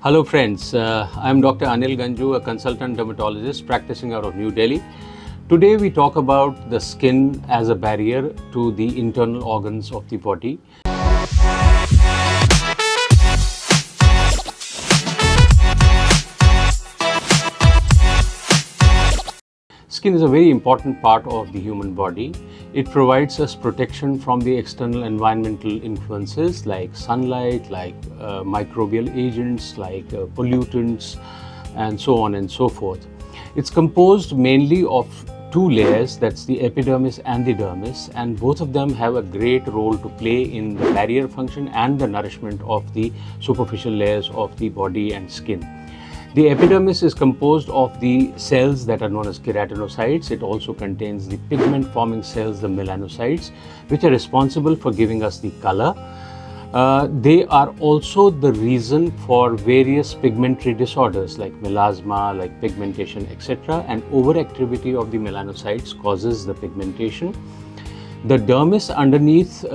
Hello friends, I'm Dr. Anil Ganju, a consultant dermatologist practicing out of New Delhi. Today we talk about the skin as a barrier to the internal organs of the body. Skin is a very important part of the human body. It provides us protection from the external environmental influences like sunlight, like microbial agents, like pollutants, and so on and so forth. It's composed mainly of two layers, that's the epidermis and the dermis, and both of them have a great role to play in the barrier function and the nourishment of the superficial layers of the body and skin. The epidermis is composed of the cells that are known as keratinocytes. It also contains the pigment-forming cells, the melanocytes, which are responsible for giving us the color. They are also the reason for various pigmentary disorders like melasma, like pigmentation, etc. And overactivity of the melanocytes causes the pigmentation. The dermis underneath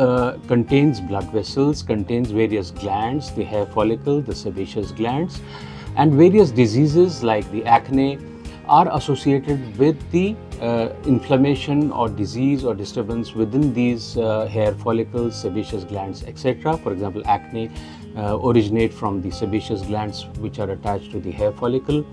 contains blood vessels, contains various glands, the hair follicle, the sebaceous glands, and various diseases like the acne are associated with the inflammation or disease or disturbance within these hair follicles, sebaceous glands, etc. For example, acne originate from the sebaceous glands which are attached to the hair follicle.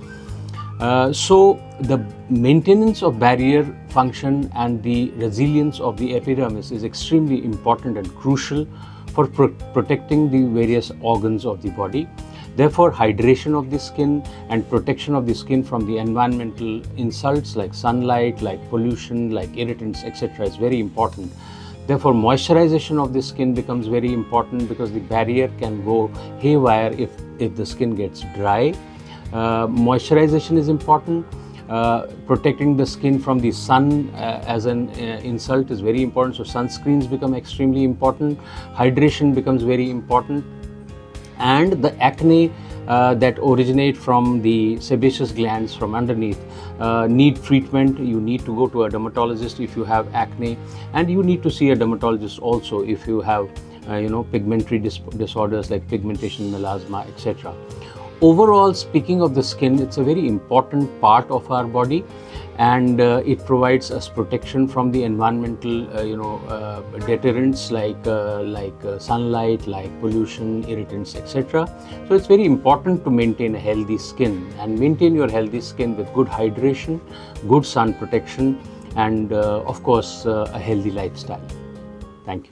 So the maintenance of barrier function and the resilience of the epidermis is extremely important and crucial for protecting the various organs of the body. Therefore, hydration of the skin and protection of the skin from the environmental insults like sunlight, like pollution, like irritants, etc. is very important. Therefore, moisturization of the skin becomes very important because the barrier can go haywire if the skin gets dry. Moisturization is important. Protecting the skin from the sun as an insult is very important. So sunscreens become extremely important. Hydration becomes very important. And the acne that originate from the sebaceous glands from underneath need treatment. You need to go to a dermatologist if you have acne, and you need to see a dermatologist also if you have pigmentary disorders like pigmentation, melasma, etc. Overall, speaking of the skin, it's a very important part of our body, and it provides us protection from the environmental deterrents like sunlight, like pollution, irritants, etc. So it's very important to maintain a healthy skin, and maintain your healthy skin with good hydration, good sun protection, and of course a healthy lifestyle. Thank you.